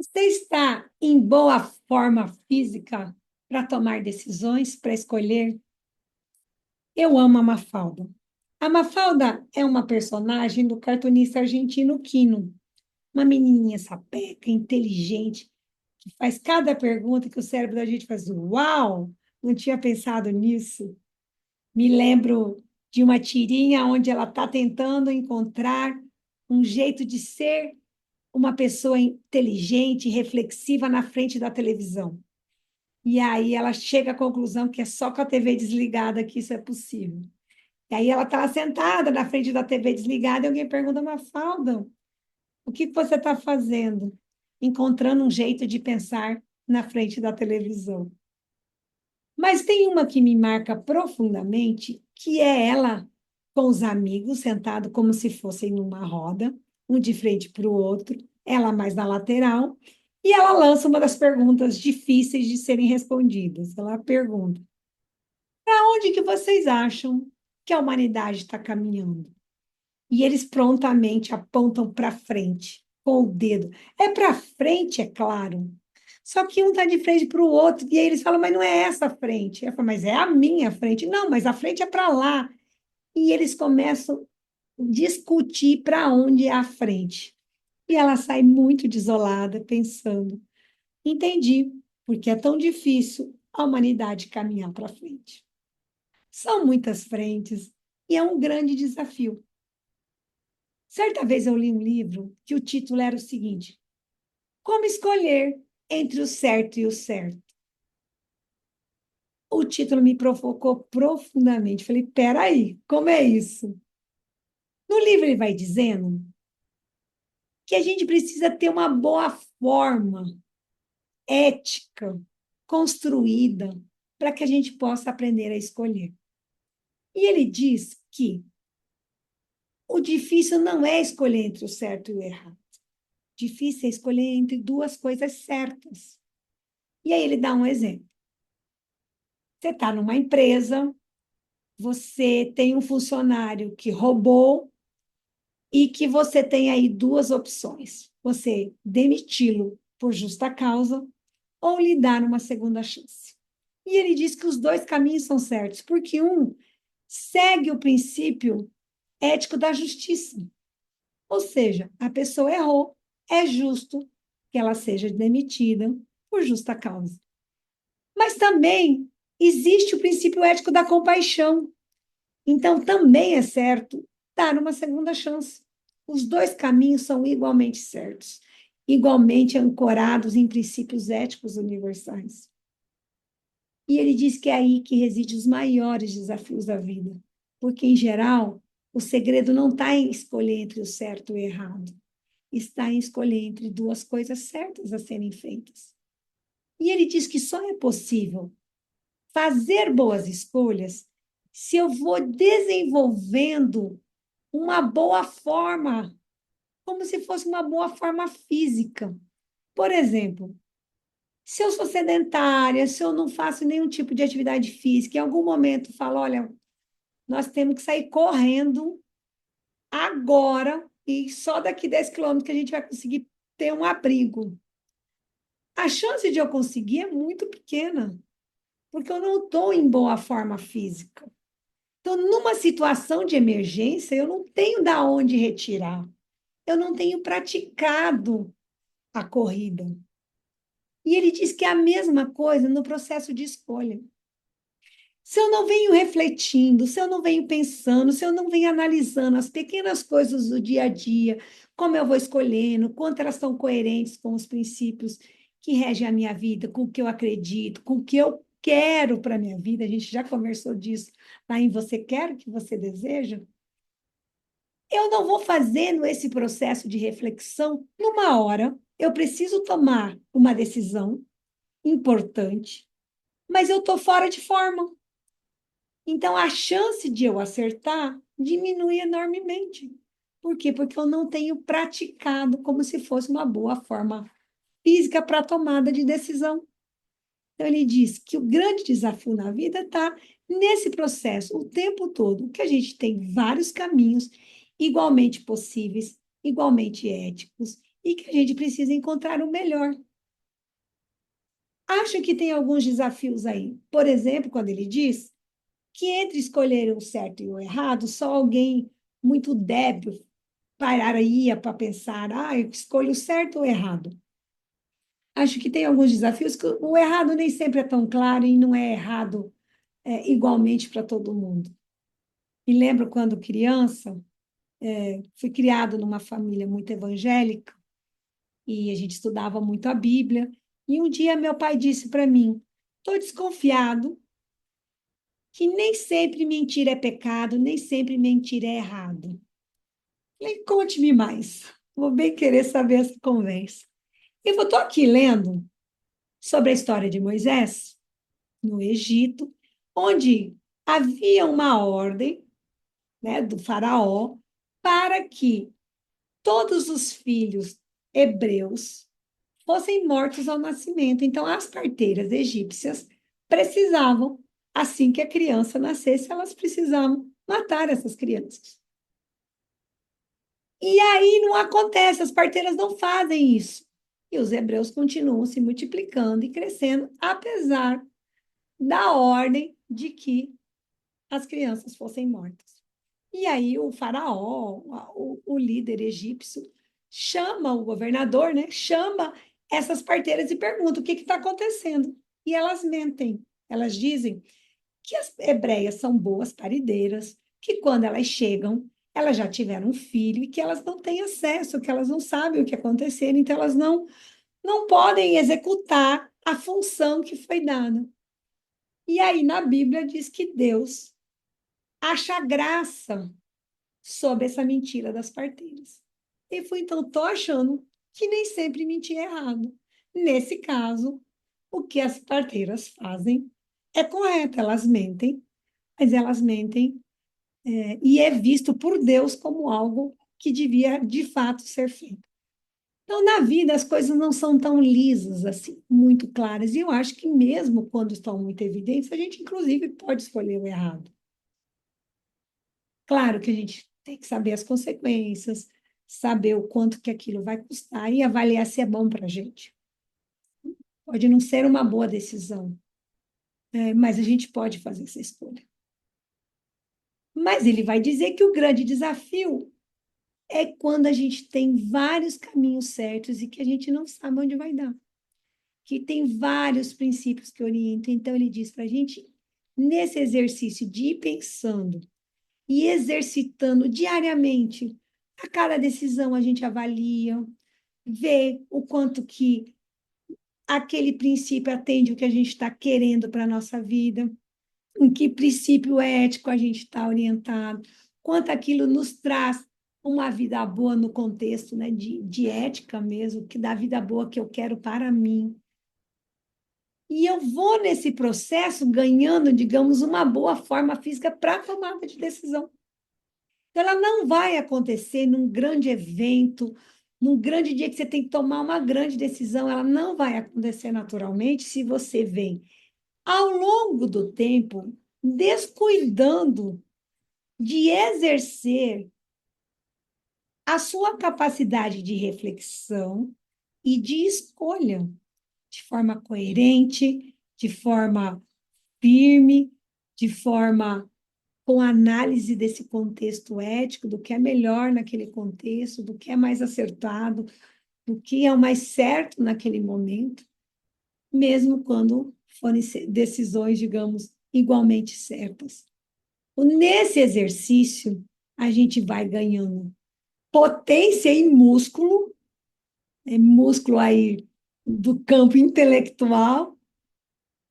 Você está em boa forma física para tomar decisões, para escolher? Eu amo a Mafalda. A Mafalda é uma personagem do cartunista argentino Quino, uma menininha sapeca, inteligente, que faz cada pergunta que o cérebro da gente faz, uau, não tinha pensado nisso. Me lembro de uma tirinha onde ela está tentando encontrar um jeito de ser uma pessoa inteligente, reflexiva na frente da televisão. E aí ela chega à conclusão que é só com a TV desligada que isso é possível. E aí ela está sentada na frente da TV desligada e alguém pergunta, Mafalda, o que você está fazendo? Encontrando um jeito de pensar na frente da televisão. Mas tem uma que me marca profundamente, que é ela com os amigos, sentado como se fossem numa roda, um de frente para o outro, ela mais na lateral, e ela lança uma das perguntas difíceis de serem respondidas. Ela pergunta: para onde que vocês acham que a humanidade está caminhando? E eles prontamente apontam para frente, com o dedo. É para frente, é claro. Só que um está de frente para o outro, e aí eles falam, mas não é essa a frente. Eu falo, mas é a minha frente. Não, mas a frente é para lá. E eles começam a discutir para onde é a frente. E ela sai muito desolada, pensando, entendi, porque é tão difícil a humanidade caminhar para frente. São muitas frentes e é um grande desafio. Certa vez eu li um livro que o título era o seguinte: Como escolher entre o certo e o certo? O título me provocou profundamente. Falei, peraí, como é isso? No livro ele vai dizendo que a gente precisa ter uma boa forma ética construída para que a gente possa aprender a escolher. E ele diz que o difícil não é escolher entre o certo e o errado. Difícil é escolher entre duas coisas certas. E aí ele dá um exemplo. Você está numa empresa, você tem um funcionário que roubou e que você tem aí duas opções. Você demiti-lo por justa causa ou lhe dar uma segunda chance. E ele diz que os dois caminhos são certos, porque um segue o princípio ético da justiça. Ou seja, a pessoa errou, é justo que ela seja demitida por justa causa. Mas também existe o princípio ético da compaixão. Então, também é certo dar uma segunda chance. Os dois caminhos são igualmente certos, igualmente ancorados em princípios éticos universais. E ele diz que é aí que residem os maiores desafios da vida, porque, em geral, o segredo não está em escolher entre o certo e o errado, está em escolher entre duas coisas certas a serem feitas. E ele diz que só é possível fazer boas escolhas se eu vou desenvolvendo uma boa forma, como se fosse uma boa forma física. Por exemplo, se eu sou sedentária, se eu não faço nenhum tipo de atividade física, em algum momento falo, olha, nós temos que sair correndo agora e só daqui 10 quilômetros que a gente vai conseguir ter um abrigo. A chance de eu conseguir é muito pequena, porque eu não estou em boa forma física. Então, numa situação de emergência, eu não tenho da onde retirar. Eu não tenho praticado a corrida. E ele diz que é a mesma coisa no processo de escolha. Se eu não venho refletindo, se eu não venho pensando, se eu não venho analisando as pequenas coisas do dia a dia, como eu vou escolhendo, quanto elas são coerentes com os princípios que regem a minha vida, com o que eu acredito, com o que eu quero para a minha vida, a gente já conversou disso lá em Você Quer o que Você Deseja, eu não vou fazendo esse processo de reflexão numa hora. Eu preciso tomar uma decisão importante, mas eu estou fora de forma. Então, a chance de eu acertar diminui enormemente. Por quê? Porque eu não tenho praticado como se fosse uma boa forma física para a tomada de decisão. Então, ele diz que o grande desafio na vida está nesse processo, o tempo todo, que a gente tem vários caminhos igualmente possíveis, igualmente éticos, e que a gente precisa encontrar o melhor. Acho que tem alguns desafios aí. Por exemplo, quando ele diz que entre escolher o certo e o errado, só alguém muito débil pararia para pensar, eu escolho o certo ou o errado. Acho que tem alguns desafios que o errado nem sempre é tão claro e não é errado igualmente para todo mundo. Me lembro quando criança, fui criado numa família muito evangélica e a gente estudava muito a Bíblia. E um dia meu pai disse para mim: estou desconfiado que nem sempre mentir é pecado, nem sempre mentir é errado. Falei, conte-me mais. Vou bem querer saber essa conversa. Eu estou aqui lendo sobre a história de Moisés no Egito, onde havia uma ordem, né, do faraó para que todos os filhos hebreus fossem mortos ao nascimento. Então, as parteiras egípcias precisavam, assim que a criança nascesse, elas precisavam matar essas crianças. E aí não acontece, as parteiras não fazem isso. E os hebreus continuam se multiplicando e crescendo, apesar da ordem de que as crianças fossem mortas. E aí o faraó, o líder egípcio, chama o governador, né? Chama essas parteiras e pergunta o que está acontecendo. E elas mentem. Elas dizem que as hebreias são boas parideiras, que quando elas chegam, elas já tiveram um filho e que elas não têm acesso, que elas não sabem o que aconteceu, então elas não podem executar a função que foi dada. E aí na Bíblia diz que Deus acha graça sobre essa mentira das parteiras. E foi então, estou achando que nem sempre menti errado. Nesse caso, o que as parteiras fazem é correto, elas mentem, mas elas mentem e é visto por Deus como algo que devia de fato ser feito. Então, na vida, as coisas não são tão lisas assim, muito claras. E eu acho que mesmo quando estão muito evidentes, a gente, inclusive, pode escolher o errado. Claro que a gente tem que saber as consequências, saber o quanto que aquilo vai custar e avaliar se é bom para a gente. Pode não ser uma boa decisão, mas a gente pode fazer essa escolha. Mas ele vai dizer que o grande desafio é quando a gente tem vários caminhos certos e que a gente não sabe onde vai dar. Que tem vários princípios que orientam. Então, ele diz para a gente, nesse exercício de ir pensando e exercitando diariamente, a cada decisão a gente avalia, vê o quanto que aquele princípio atende o que a gente está querendo para a nossa vida, em que princípio ético a gente está orientado, quanto aquilo nos traz uma vida boa no contexto, né, de ética mesmo, que dá vida boa que eu quero para mim. E eu vou nesse processo ganhando, digamos, uma boa forma física para a tomada de decisão. Então, ela não vai acontecer num grande evento, num grande dia que você tem que tomar uma grande decisão, ela não vai acontecer naturalmente se você vem, ao longo do tempo, descuidando de exercer a sua capacidade de reflexão e de escolha de forma coerente, de forma firme, de forma com análise desse contexto ético, do que é melhor naquele contexto, do que é mais acertado, do que é o mais certo naquele momento, mesmo quando forem decisões, digamos, igualmente certas. Nesse exercício, a gente vai ganhando potência e músculo, músculo aí do campo intelectual,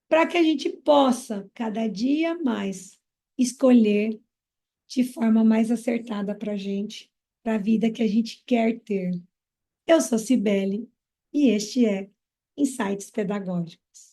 para que a gente possa, cada dia mais, escolher de forma mais acertada para a gente, para a vida que a gente quer ter. Eu sou Cibele e este é Insights Pedagógicos.